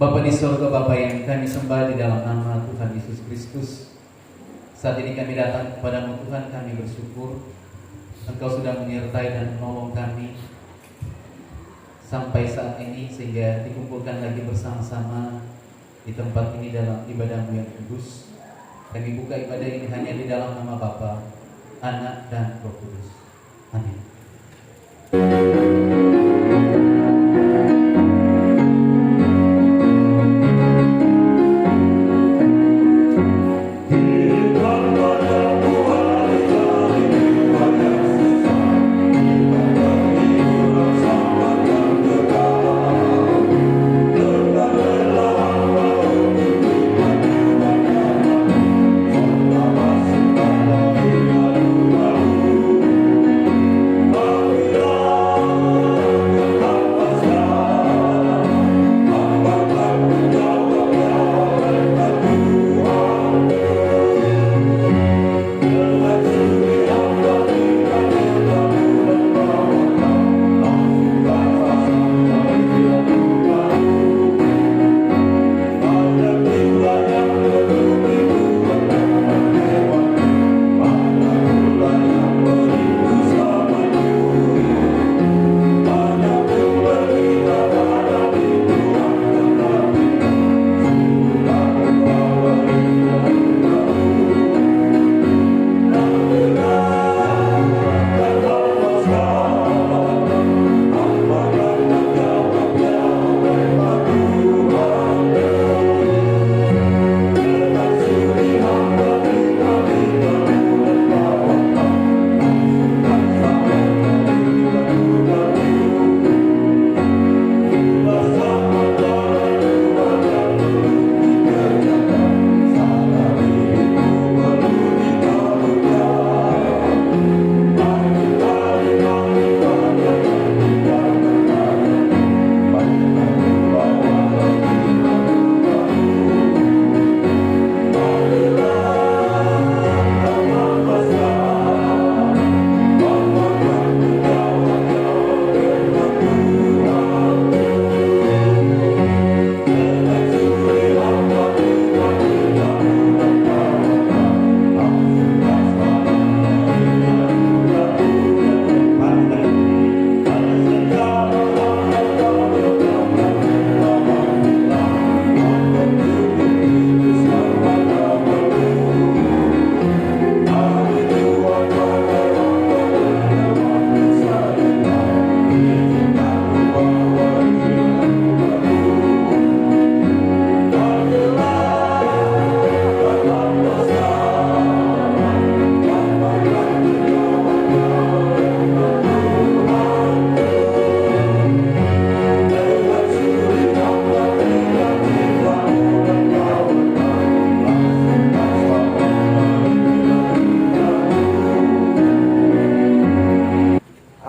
Bapa di surga, Bapa yang kami sembah di dalam nama Tuhan Yesus Kristus. Saat ini kami datang kepadamu Tuhan, kami bersyukur Engkau sudah menyertai dan menolong kami sampai saat ini, sehingga dikumpulkan lagi bersama-sama di tempat ini dalam ibadahmu yang kudus. Kami buka ibadah ini hanya di dalam nama Bapa, Anak, dan Roh Kudus. Amin.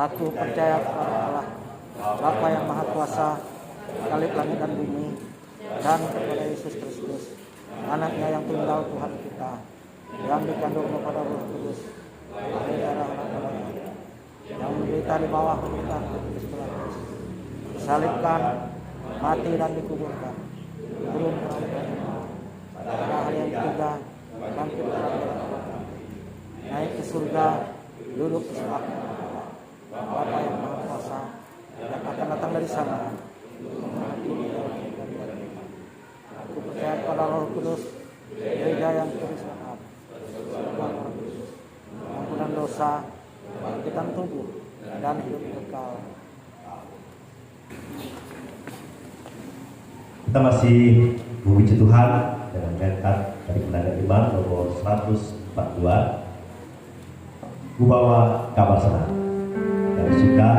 Aku percaya kepada Allah, Bapa yang Maha Kuasa, Khalik langit dan bumi, dan kepada Yesus Kristus, Anaknya yang tunggal Tuhan kita, yang dikandung kepada Roh Kudus, dari darah anak Allah, yang menderita di bawah pemerintahan Pontius Pilatus, disalibkan, mati dan dikuburkan, turun ke neraka, pada hari yang ketiga bangkit dari kematian, naik ke surga, duduk di sebelah kanan Bapa yang Maha Kuasa, yang akan datang dari sana. Aku percaya kepada Roh Kudus, gereja yang berislam, ampunan dosa, bangkitan tubuh, dan hidup kekal. Kita masih memuji Tuhan dengan rentat dari Penanda Iman nomor 142. Ku bawa kabar senang. Dan suka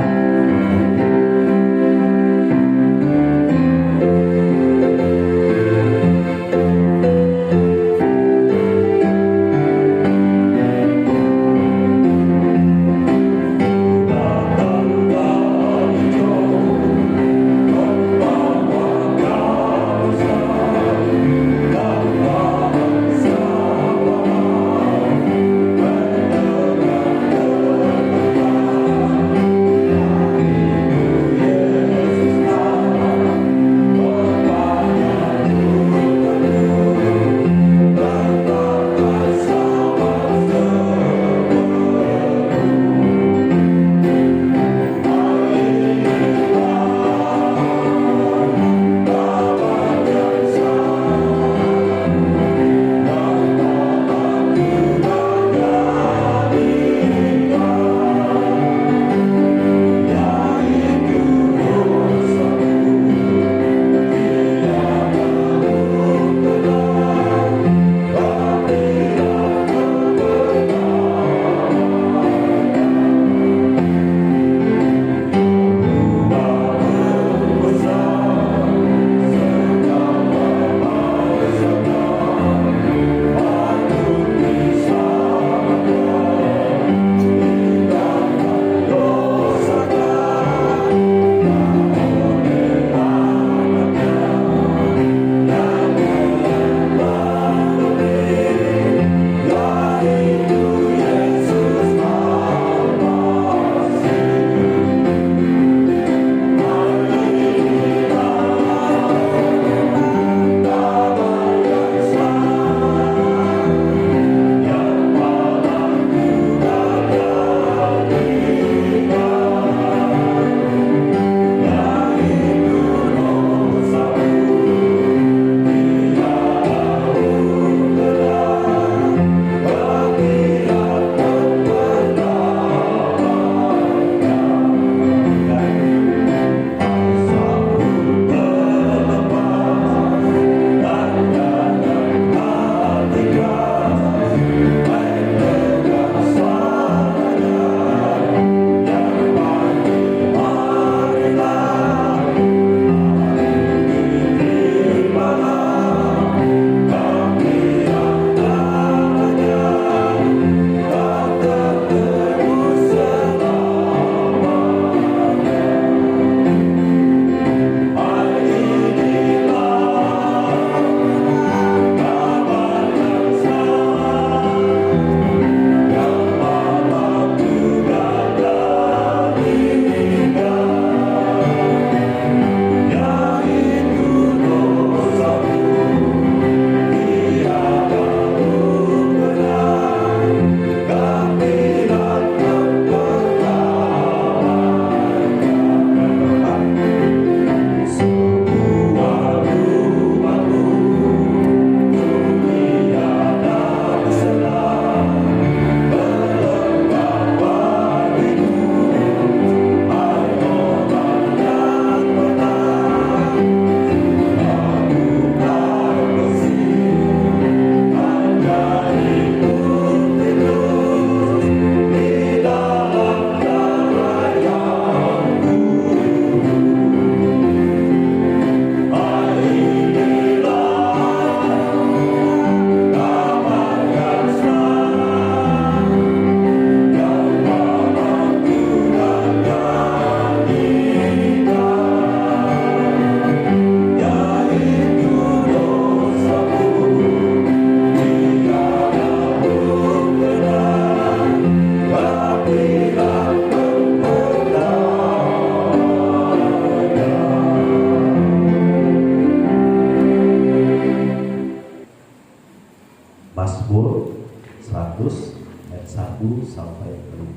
400 ayat 1 sampai 5.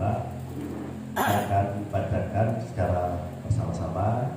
Saya akan bacakan secara bersama-sama.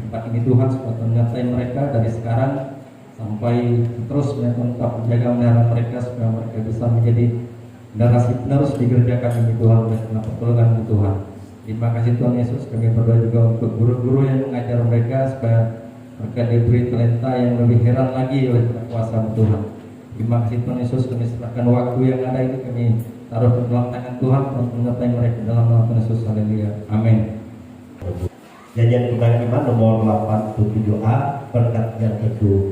tempat ini Tuhan, supaya menyertai mereka dari sekarang sampai terus tetap menjaga melihara mereka, supaya mereka bisa menjadi generasi penerus di gereja kami ini Tuhan, oleh karena pertolongan Tuhan. Terima kasih Tuhan Yesus. Kami berdoa juga untuk guru-guru yang mengajar mereka, supaya mereka diberi talenta yang lebih heran lagi oleh kuasa Tuhan. Terima kasih Tuhan Yesus. Kami serahkan waktu yang ada ini, kami taruh ke dalam tangan Tuhan untuk menyertai mereka dalam nama Tuhan Yesus. Haleluya. Amin. Janjian Kemenangan Iman nomor 87A, berkat yang teduh.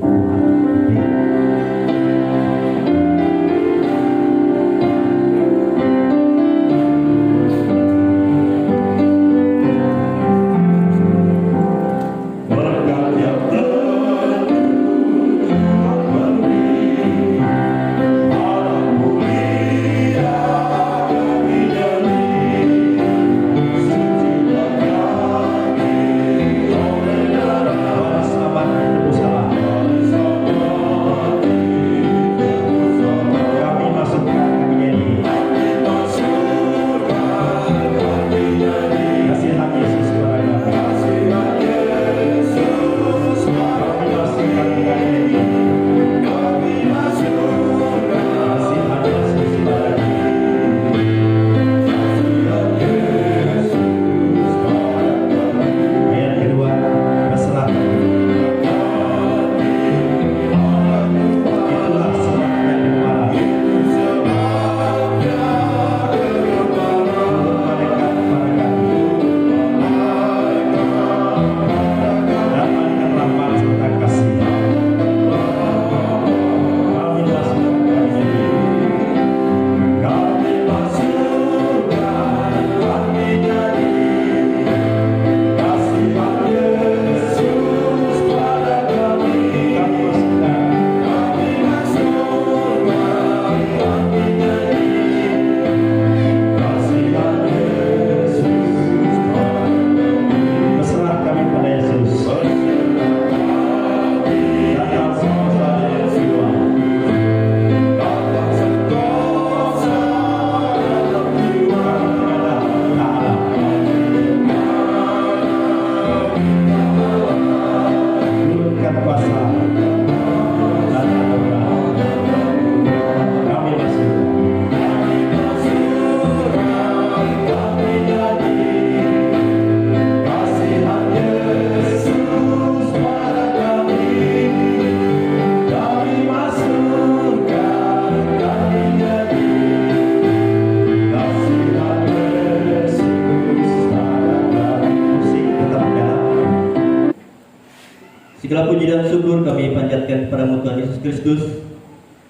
Segala puji dan syukur kami panjatkan kepada Tuhan Yesus Kristus,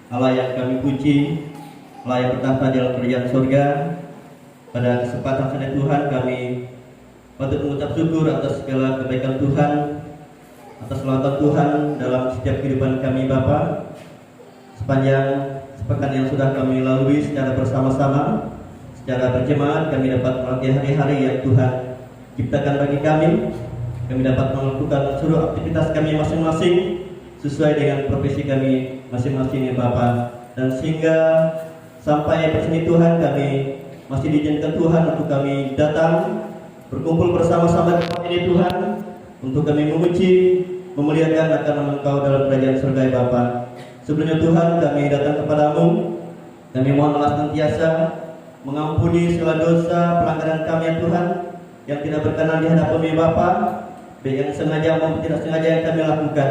Allah yang kami puji, Allah yang bertahta di dalam kerajaan surga. Pada kesempatan saat Tuhan, kami patut mengucap syukur atas segala kebaikan Tuhan, atas lawatan Tuhan dalam setiap kehidupan kami Bapa. Sepanjang sepekan yang sudah kami lalui secara bersama-sama, secara berjemaat, kami dapat melalui hari-hari yang Tuhan ciptakan bagi kami. Kami dapat melakukan seluruh aktivitas kami masing-masing sesuai dengan profesi kami masing-masing ya Bapa. Dan sehingga sampai perseni Tuhan, kami masih diizinkan Tuhan untuk kami datang berkumpul bersama-sama di tempat ini Tuhan, untuk kami memuji, memuliakan akan nama Engkau dalam kerajaan surga ya Bapa. Sebelumnya Tuhan, kami datang kepadamu, kami mohonlah senantiasa mengampuni segala dosa pelanggaran kami ya Tuhan, yang tidak berkenan di hadapan ya Bapa, baik yang sengaja maupun tidak sengaja yang kami lakukan.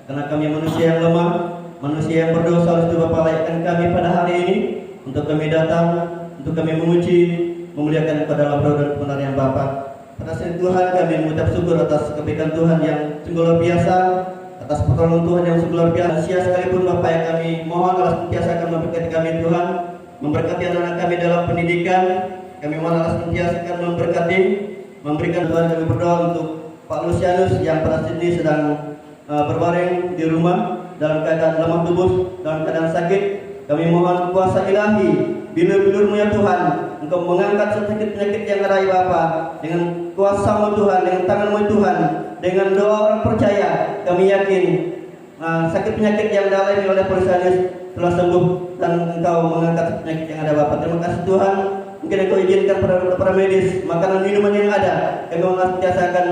Karena kami manusia yang lemah, manusia yang berdosa, oleh itu Bapa layakkan kami pada hari ini untuk kami datang, untuk kami memuji, memuliakan Engkau dalam roh dan kebenaran Bapa. Pada saat Tuhan, kami mengucap syukur atas kebaikan Tuhan yang sungguh luar biasa, atas pertolongan Tuhan yang sungguh luar biasa. Sia sekalipun Bapa yang kami mohon Allah senantiasa akan memberkati kami Tuhan, memberkati anak-anak kami dalam pendidikan. Kami mohon Allah senantiasa akan memberkati, memberikan Tuhan. Kami berdoa untuk Pak Lucianus yang pada saat ini sedang berbaring di rumah dalam keadaan lemah tubuh, dalam keadaan sakit. Kami mohon kuasa ilahi, bilur-bilur-Mu ya Tuhan, Engkau mengangkat sakit penyakit yang ada ya Bapa, dengan kuasa-Mu Tuhan, dengan tangan-Mu Tuhan, dengan doa orang percaya. Kami yakin sakit penyakit yang dialami oleh Pak Lucianus telah sembuh, dan Engkau mengangkat penyakit yang ada Bapa. Terima kasih Tuhan. mungkin Engkau izinkan para medis, makanan minuman yang ada, kami senantiasa akan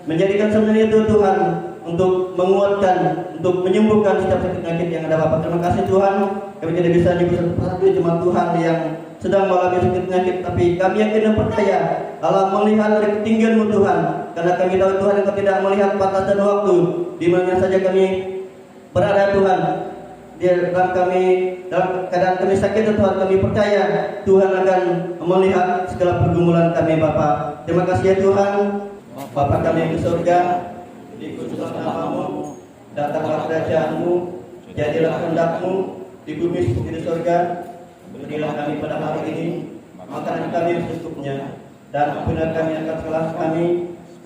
menjadikan semuanya itu Tuhan, untuk menguatkan, untuk menyembuhkan setiap sakit penyakit yang ada Bapak. Terima kasih Tuhan, kami tidak bisa nyebut satu jemaat Tuhan yang sedang mengalami sakit penyakit, tapi kami yakin dan percaya Allah melihat dari ketinggian-Mu Tuhan, karena kami tahu Tuhan Engkau tidak melihat batas dan waktu di mana saja kami berada Tuhan. Dalam keadaan kami sakit Tuhan, kami percaya Tuhan akan melihat segala pergumulan kami Bapa. Terima kasih ya Tuhan. Bapa kami yang di surga, dikuduslah nama-Mu, datanglah kerajaan-Mu, jadilah kehendak-Mu di bumi seperti di surga. Berilah kami pada hari ini makanan kami yang secukupnya, dan ampunilah kami akan kesalahan kami,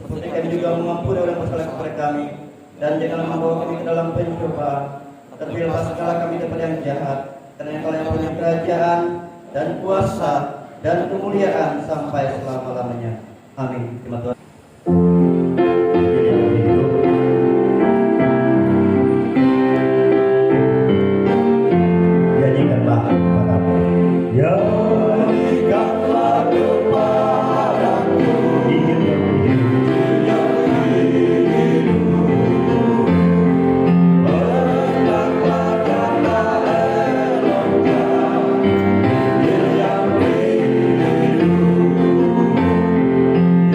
seperti kami juga mengampuni orang bersalah kepada kami, dan janganlah membawa kami ke dalam pencobaan, tapi lepaskanlah kami daripada yang jahat, karena Engkau yang punya kerajaan dan kuasa dan kemuliaan sampai selama-lamanya. Amin. Terima Tuhan. Nyanyikanlah kepadamu. Ya, nyanyikanlah kepadaku. Injil yang hidup. Berlaklah kata eloknya. Injil yang hidup.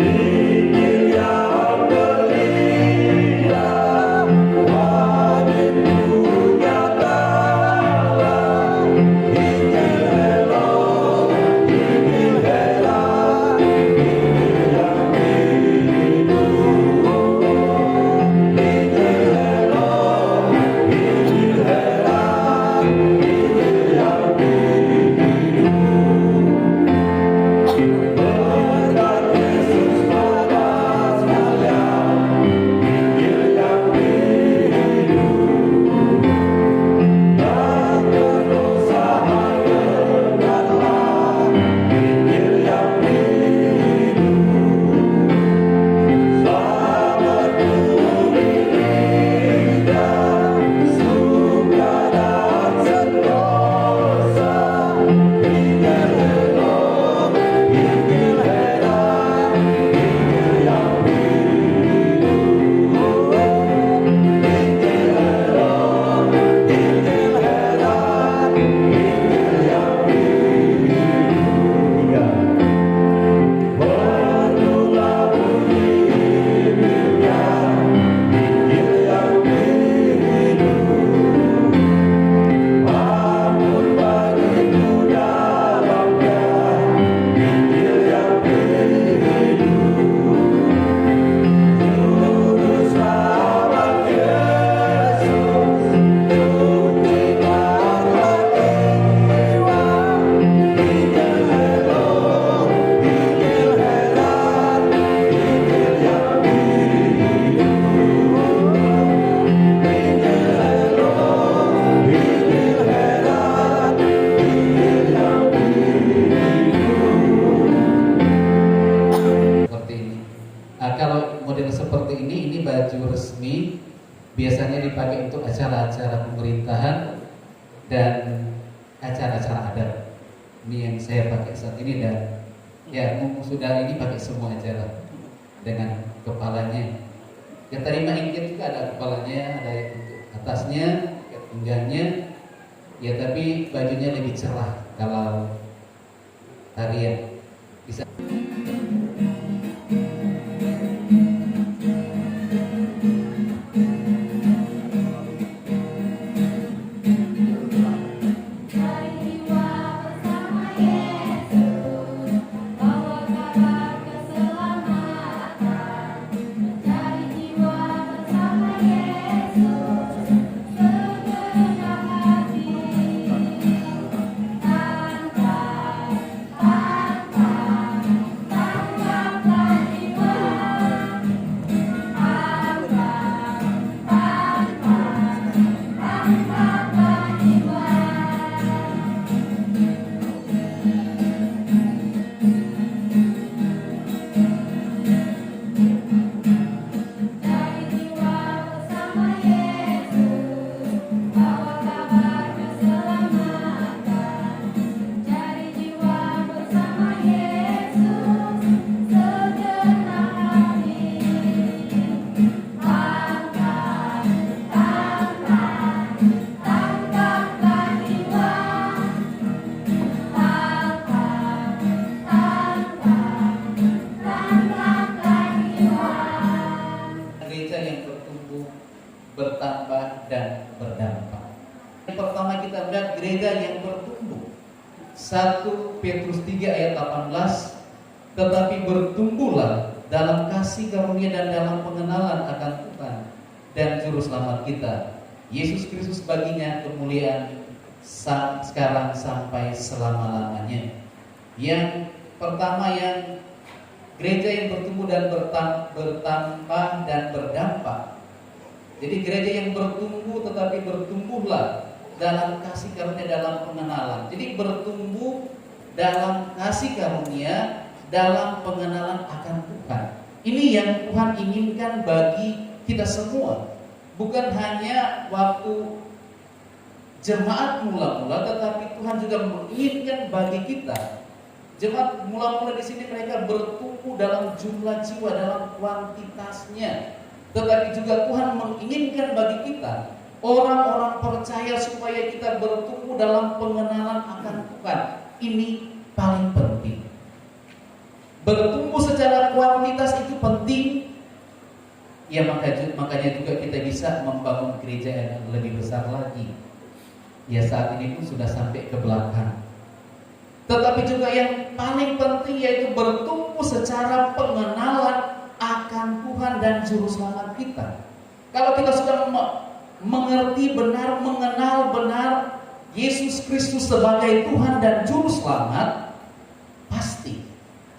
Injil yang berilah. Wajib punya Allah. Injil elok, Injil heran, Injil yang hidup. Injil elok, Injil heran, Injil yang hidup. Berkat Yesus pada sekalian, Injil yang hidup. Dan kedosahan kenanlah, Injil yang hidup. Selamat beribadah, suka dan sentosa, Injil elok, Injil heran, Injil yang hidup. Injil elok, Injil heran, Injil yang hidup. Berdoa bunyi Injilnya, Injil yang hidup. Ampun bagiku dalamnya, Injil yang hidup. Juru selamat Yesus, cucikanlah jiwa. Injil elok, Injil heran, Injil yang hidup. Injil elok, Injil heran, Injil yang hidup. Seperti ini. Kalau model seperti ini baju resmi biasanya dipakai untuk acara-acara pemerintahan dan acara-acara adat. Ini yang saya pakai saat ini, dan ya saudara ini pakai semua acara dengan kepalanya. Yang terima Injil juga ada kepalanya, ada untuk atasnya, pinggangnya. Ya tapi bajunya lebih cerah kalau tarian. Bisa. Cari jiwa bersama Yesus, bawa kabar keselamatan. Cari jiwa bersama Yesus, segenap hati. Tanpa bertambah, dan berdampak. Yang pertama kita melihat gereja yang bertumbuh. 1 Petrus 3 ayat 18, tetapi bertumbuhlah dalam kasih karunia dan dalam pengenalan akan Tuhan dan Juru Selamat kita, Yesus Kristus, baginya kemuliaan sekarang sampai selama-lamanya. Yang pertama, yang gereja yang bertumbuh dan bertambah dan berdampak. Jadi gereja yang bertumbuh, tetapi bertumbuhlah dalam kasih karunia, dalam pengenalan. Jadi bertumbuh dalam kasih karunia, dalam pengenalan akan Tuhan. Ini yang Tuhan inginkan bagi kita semua. Bukan hanya waktu jemaat mula-mula, tetapi Tuhan juga menginginkan bagi kita. Jemaat mula-mula di sini mereka bertumbuh dalam jumlah jiwa, dalam kuantitasnya. Tetapi juga Tuhan menginginkan bagi kita orang-orang percaya supaya kita bertumbuh dalam pengenalan akan Tuhan. Ini paling penting. Bertumbuh secara kuantitas itu penting. Ya makanya juga kita bisa membangun gereja yang lebih besar lagi. Ya saat ini pun sudah sampai ke belakang. Tetapi juga yang paling penting yaitu bertumbuh secara pengenalan akan Tuhan dan Juru Selamat kita. Kalau kita sudah mengerti benar, mengenal benar Yesus Kristus sebagai Tuhan dan Juru Selamat, pasti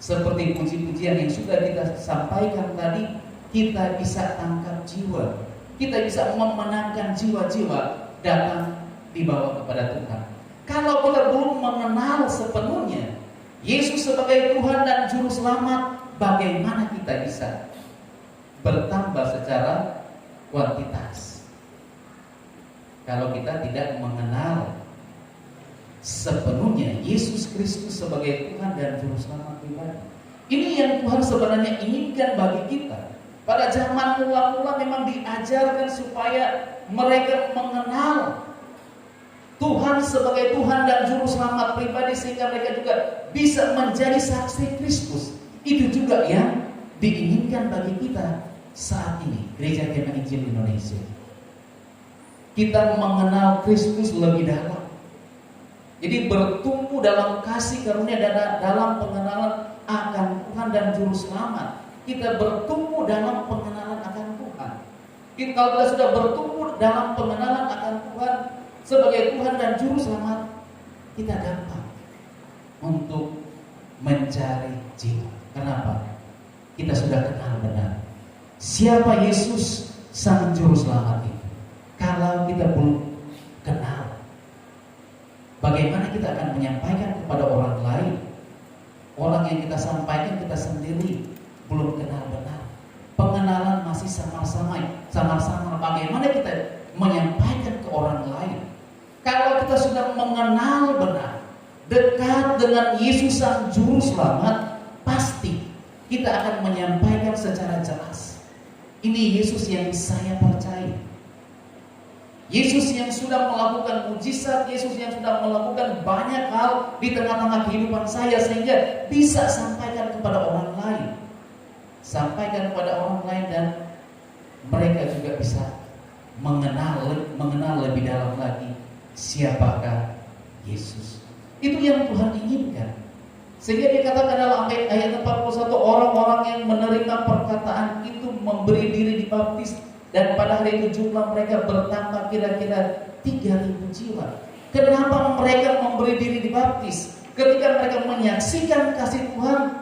seperti puji-pujian yang sudah kita sampaikan tadi, kita bisa tangkap jiwa, kita bisa memenangkan jiwa-jiwa datang dibawa kepada Tuhan. Kalau kita belum mengenal sepenuhnya Yesus sebagai Tuhan dan Juru Selamat, bagaimana kita bisa bertambah secara kuantitas kalau kita tidak mengenal sepenuhnya Yesus Kristus sebagai Tuhan dan Juru Selamat pribadi? Ini yang Tuhan sebenarnya inginkan bagi kita. Pada zaman mula-mula memang diajarkan supaya mereka mengenal Tuhan sebagai Tuhan dan Juru Selamat pribadi, sehingga mereka juga bisa menjadi saksi Kristus. Itu juga yang diinginkan bagi kita saat ini, Gereja Kemah Injil Indonesia. Kita mengenal Kristus lebih dalam. Jadi bertumbuh dalam kasih karunia dan dalam pengenalan akan Tuhan dan Juru Selamat. Kita bertumbuh dalam pengenalan akan Tuhan. Kalau kita sudah bertumbuh dalam pengenalan akan Tuhan sebagai Tuhan dan Juru Selamat, kita gampang untuk mencari jiwa. Kenapa? Kita sudah kenal benar siapa Yesus Sang Juru Selamat itu. Kalau kita belum kenal, bagaimana kita akan menyampaikan kepada orang lain? Orang yang kita sampaikan kita sendiri belum kenal benar. Pengenalan masih samar-samar. Bagaimana kita menyampaikan ke orang lain? Kalau kita sudah mengenal benar, dekat dengan Yesus Sang Juru Selamat, pasti kita akan menyampaikan secara jelas. Ini Yesus yang saya percaya. Yesus yang sudah melakukan mujizat, Yesus yang sudah melakukan banyak hal di tengah-tengah kehidupan saya, sehingga bisa sampaikan kepada orang lain. Sampaikan kepada orang lain dan mereka juga bisa mengenal lebih dalam lagi siapakah Yesus. Itu yang Tuhan inginkan. Sehingga dikatakan dalam ayat 41, orang-orang yang menerima perkataan itu memberi diri dibaptis, dan pada hari itu jumlah mereka bertambah kira-kira 3.000 jiwa. Kenapa mereka memberi diri dibaptis? Ketika mereka menyaksikan kasih Tuhan,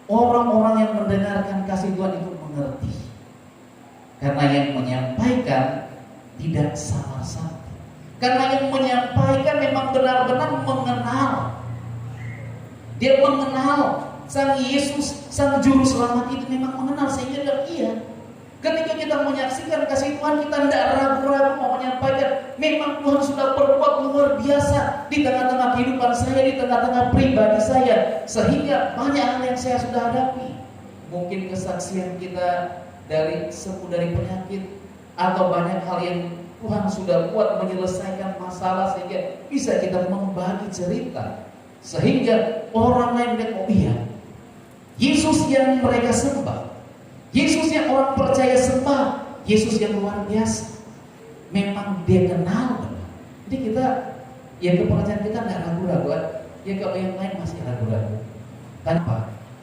orang-orang yang mendengarkan kasih Tuhan itu mengerti. Karena yang menyampaikan tidak samar-samar. Karena yang menyampaikan memang benar-benar mengenal. Dia mengenal Sang Yesus, Sang Juru Selamat itu memang mengenal, sehingga dia ketika kita menyaksikan kasih Tuhan, kita tidak ragu-ragu mau menyampaikan. Memang Tuhan sudah berbuat luar biasa di tengah-tengah kehidupan saya, di tengah-tengah pribadi saya, sehingga banyak hal yang saya sudah hadapi. Mungkin kesaksian kita dari sembuh dari penyakit, atau banyak hal yang Tuhan sudah buat menyelesaikan masalah, sehingga bisa kita membagi cerita, sehingga orang lain lihat, oh iya, Yesus yang mereka sembah, Yesus yang orang percaya sembah, Yesus yang luar biasa. memang dia kenal benar. Jadi kita, ya kepercayaan kita nggak ragu-ragu. Ya kalau yang lain masih ragu-ragu. Kenapa?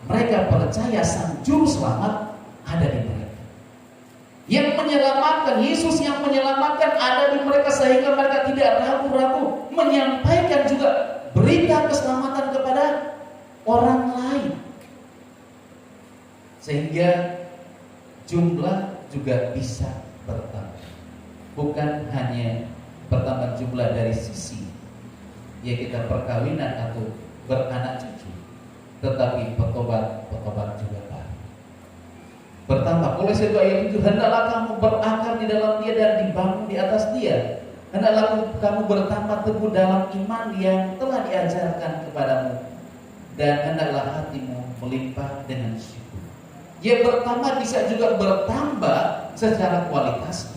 Mereka percaya Sang Juru Selamat ada di mereka. Yang menyelamatkan, Yesus yang menyelamatkan ada di mereka, sehingga mereka tidak ragu-ragu menyampaikan juga berita keselamatan kepada orang lain. Sehingga jumlah juga bisa bertambah. Bukan hanya bertambah jumlah dari sisi ya kita perkawinan atau beranak cucu, tetapi petobat juga baru bertambah. Kolose 2 ayat 7, hendaklah kamu berakar di dalam dia dan dibangun di atas dia. Hendaklah kamu bertambah teguh dalam iman yang telah diajarkan kepadamu, dan hendaklah hatimu melimpah dengan syukur. Ya, bertambah bisa juga bertambah secara kualitas.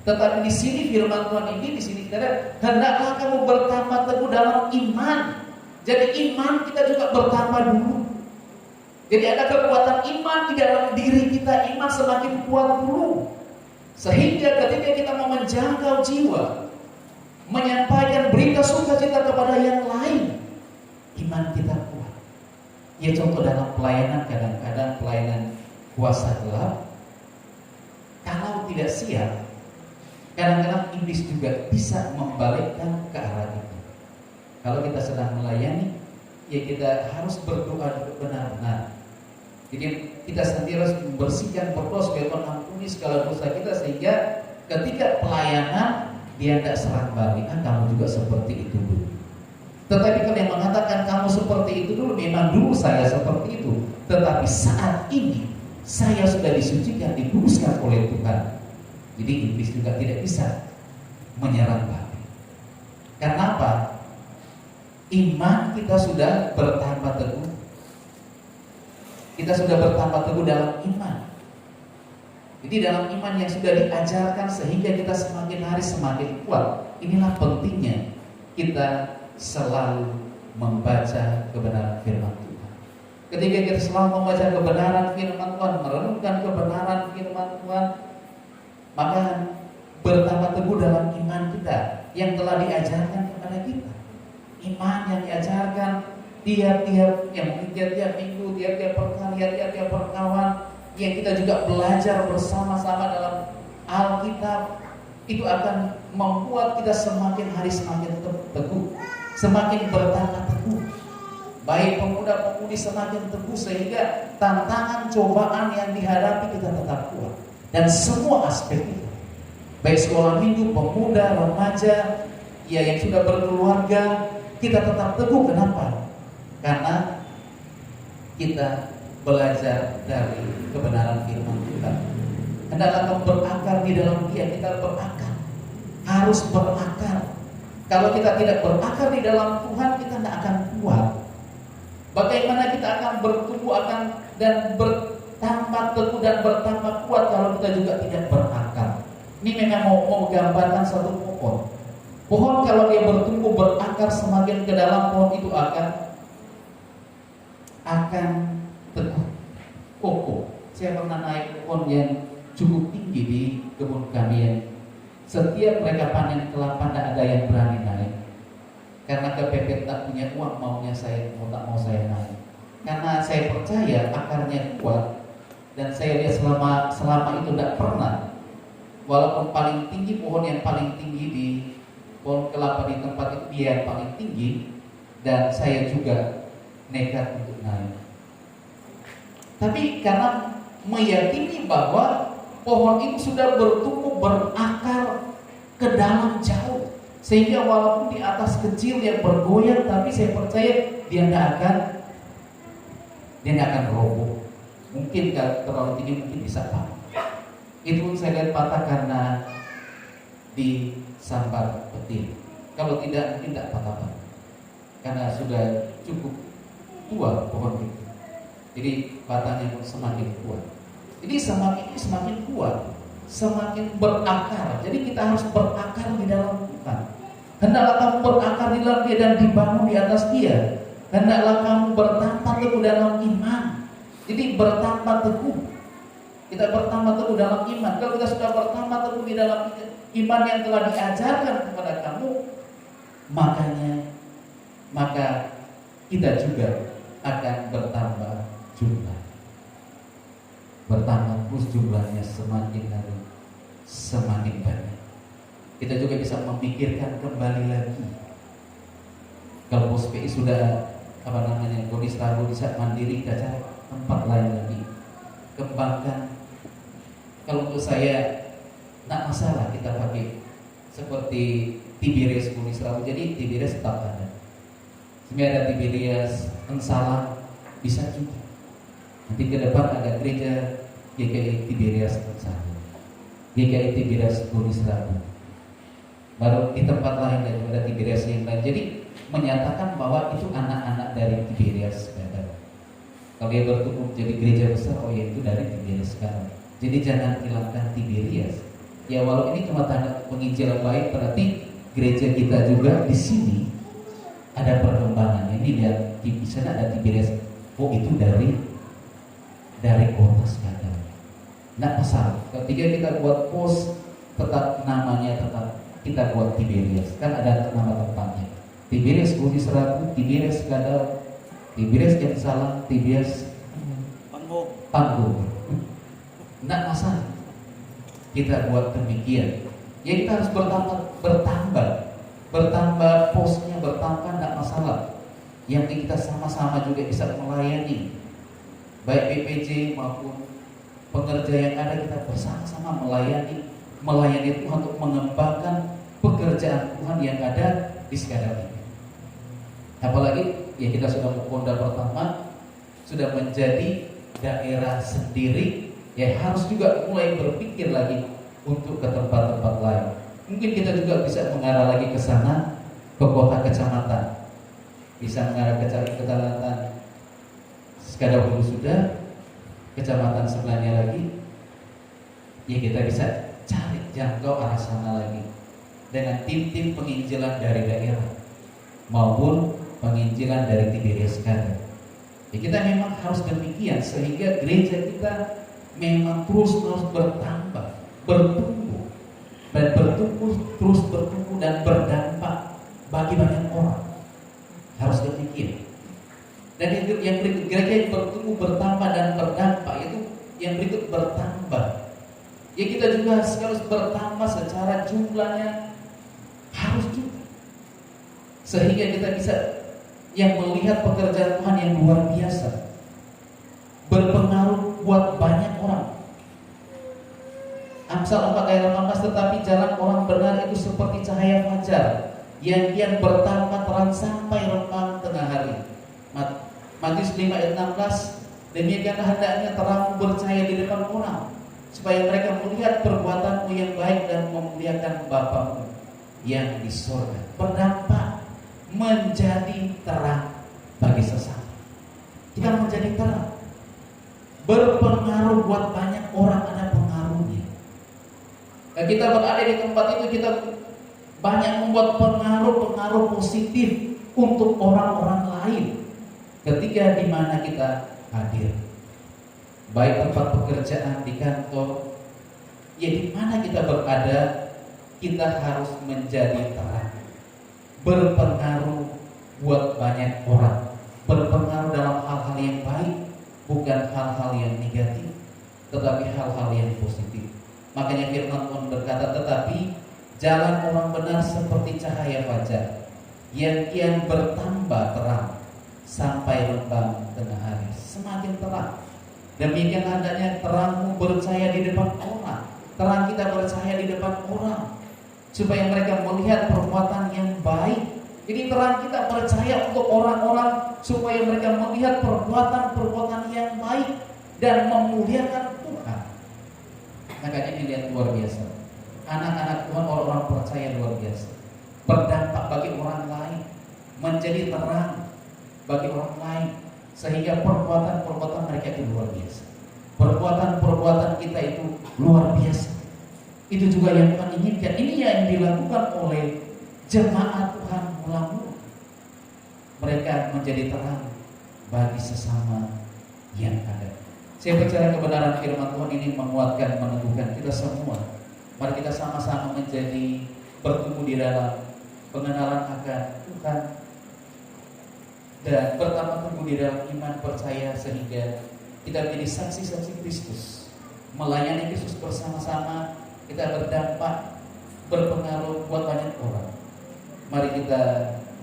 Tetapi di sini firman Tuhan ini di sini kata, hendaklah kamu bertambah teguh dalam iman. Jadi iman kita juga bertambah dulu. Jadi ada kekuatan iman di dalam diri kita, iman semakin kuat dulu. Sehingga ketika kita mau menjangkau jiwa, menyampaikan berita sukacita kepada yang lain, iman kita kuat. Ya, contoh dalam pelayanan, kadang-kadang pelayanan kuasa gelap, kalau tidak siap, kadang-kadang iblis juga bisa membalikkan ke arah itu. Kalau kita sedang melayani, ya kita harus berdoa benar-benar. Jadi kita sendiri harus membersihkan, berdoa supaya Tuhan ampuni segala dosa kita, sehingga ketika pelayanan dia tidak serang balik. Kamu juga seperti itu dulu. Tetapi kalau yang mengatakan kamu seperti itu dulu, memang dulu saya seperti itu, tetapi saat ini saya sudah disucikan, dikuduskan oleh Tuhan. Jadi iblis juga tidak bisa menyerang balik. Karena apa? Iman kita sudah bertambah teguh. Kita sudah bertambah teguh dalam iman. Jadi dalam iman yang sudah diajarkan, sehingga kita semakin hari semakin kuat. Inilah pentingnya kita selalu membaca kebenaran firman Tuhan. Ketika kita selalu membaca kebenaran firman Tuhan, merenungkan kebenaran firman Tuhan, maka bertambah teguh dalam iman kita yang telah diajarkan kepada kita. Iman yang diajarkan tiap-tiap minggu, tiap-tiap perkalian, tiap-tiap perkawan, yang kita juga belajar bersama-sama dalam Alkitab, itu akan membuat kita semakin hari semakin teguh, semakin bertambah teguh. Baik pemuda-pemudi semakin teguh, sehingga tantangan cobaan yang dihadapi kita tetap kuat. Dan semua aspek itu, baik sekolah minggu, pemuda, remaja, ya yang sudah berkeluarga, kita tetap teguh. Kenapa? Karena kita belajar dari kebenaran firman Tuhan. Hendaklah kamu berakar di dalam dia. Kita berakar, harus berakar. Kalau kita tidak berakar di dalam Tuhan, kita tidak akan kuat. Bagaimana kita akan bertumbuh dan bertambah teguh dan bertambah kuat kalau kita juga tidak berakar? Ini memang mau gambarkan satu pohon. Pohon kalau dia bertumbuh berakar semakin ke dalam, pohon itu akan teguh, kokoh. Saya pernah naik pohon yang cukup tinggi di kebun kami, yang setiap mereka panen kelapa tidak ada yang berani naik. Karena kepepet tak punya uang, maunya saya tak mau saya naik. Karena saya percaya akarnya kuat, dan saya lihat selama itu tidak pernah. Walaupun paling tinggi, pohon yang paling tinggi di pohon kelapa di tempat itu dia yang paling tinggi, dan saya juga nekat untuk naik. Tapi karena meyakini bahwa pohon itu sudah bertumbuh berakar ke dalam jauh, sehingga walaupun di atas kecil yang bergoyang, tapi saya percaya dia tidak akan roboh. Mungkin kalau terlalu tinggi mungkin bisa patah. Itu pun saya lihat patah karena disambar petir. Kalau tidak mungkin tidak patah, karena sudah cukup tua pohon itu. Jadi batangnya pun semakin kuat. Jadi semakin kuat, semakin berakar. Jadi kita harus berakar di dalam Tuhan. Hendaklah kamu berakar di dalam dia dan dibangun di atas dia. Hendaklah kamu bertambah teguh dalam iman. Jadi bertambah teguh. Kita bertambah teguh dalam iman. Kalau kita sudah bertambah teguh di dalam iman yang telah diajarkan kepada kamu, maka kita juga akan bertambah jumlah. Bertambah terus jumlahnya, semakin hari semakin banyak. Kita juga bisa memikirkan kembali lagi. Kalau pos PI sudah Bonis Rabu bisa mandiri, kita cari tempat lain lagi. Kembangkan. Kalau untuk saya, tidak masalah kita pakai seperti Tiberias Bonis Rabu. Jadi Tiberias tetap ada. Sebenarnya ada Tiberias Ensalang, bisa juga. Nanti ke depan ada gereja GKI Tiberias Ensalang, GKI Tiberias Bonis Rabu. Baru di tempat lain ada Tiberias yang lain. Jadi menyatakan bahwa itu anak-anak dari Tiberias sekarang. Kalau dia bertumbuh jadi gereja besar, oh ya itu dari Tiberias sekarang. Jadi jangan hilangkan Tiberias. Ya walau ini cuma tanda penginjilan baik, berarti gereja kita juga di sini ada perkembangan. Ini lihat di sana ada Tiberias. Oh itu dari kota sekarang. Nggak masalah. Ketika kita buat pos, tetap namanya tetap kita buat Tiberias. Kan ada nama tempatnya. Tiberias Bonis Rabu, Tiberias Gadal, Tiberias Ensalang, Tiberias Panggung. Nggak masalah. Kita buat demikian. Ya kita harus bertambah posnya, bertambah, nggak masalah. Yang kita sama-sama juga bisa melayani, baik BPJ maupun pengerja yang ada, kita bersama-sama melayani Tuhan untuk mengembangkan pekerjaan Tuhan yang ada di sekitar ini. Apalagi ya kita sudah Ponda pertama, sudah menjadi daerah sendiri, ya harus juga mulai berpikir lagi untuk ke tempat-tempat lain. Mungkin kita juga bisa mengarah lagi ke sana, ke kota kecamatan, bisa mengarah ke kecamatan Sekadau sudah, kecamatan sebelahnya lagi, ya kita bisa cari jangkau arah sana lagi dengan tim-tim penginjilan dari daerah maupun penginjilan dari Tiberias sekarang. Ya, kita memang harus demikian sehingga gereja kita memang terus bertambah, bertumbuh terus bertumbuh dan berdampak bagi banyak orang. Harus demikian. Dan yang berikut, gereja yang bertumbuh, bertambah dan berdampak, itu yang berikut bertambah. Ya kita juga harus bertambah secara jumlahnya, harus juga, sehingga kita bisa yang melihat pekerjaan Tuhan yang luar biasa, berpengaruh buat banyak orang. Amsal 4 ayat 18, tetapi jalan orang benar itu seperti cahaya fajar yang kian bertambah terang sampai rembang tengah hari. Matius 5 ayat 16, demikianlah hendaknya terangmu bercahaya di depan orang, supaya mereka melihat perbuatanmu yang baik dan memuliakan Bapamu yang di surga. Berdampak, menjadi terang bagi sesama. Kita menjadi terang, berpengaruh buat banyak orang, ada pengaruhnya. Nah, kita berada di tempat itu, kita banyak membuat pengaruh positif untuk orang-orang lain ketika di mana kita hadir, baik tempat pekerjaan, di kantor, ya di mana kita berada, kita harus menjadi terang, berpengaruh buat banyak orang, berpengaruh dalam hal-hal yang baik, bukan hal-hal yang negatif, tetapi hal-hal yang positif. Makanya firman Tuhan berkata, tetapi jalan orang benar seperti cahaya fajar yang kian bertambah terang sampai rembang tengah hari. Semakin terang. Demikian hendaknya terangmu bercahaya di depan orang. Terang kita bercahaya di depan orang, supaya mereka melihat perbuatan yang baik. Jadi terang kita bercahaya untuk orang-orang, supaya mereka melihat perbuatan-perbuatan yang baik dan memuliakan Tuhan. Makanya dilihat luar biasa. Anak-anak Tuhan, orang-orang percaya luar biasa, berdampak bagi orang lain, menjadi terang bagi orang lain, sehingga perbuatan-perbuatan mereka itu luar biasa. Perbuatan-perbuatan kita itu luar biasa. Itu juga yang Tuhan inginkan. Ini yang dilakukan oleh jemaat Tuhan mula-mula. Mereka menjadi terang bagi sesama yang ada. Saya percaya kebenaran firman Tuhan ini menguatkan, meneguhkan kita semua Mari kita sama-sama menjadi bertumbuh di dalam pengenalan akan Tuhan dan pertama tumbuh di dalam iman percaya sehingga kita menjadi saksi-saksi Kristus, melayani Kristus bersama-sama, kita berdampak, berpengaruh buat banyak orang. Mari kita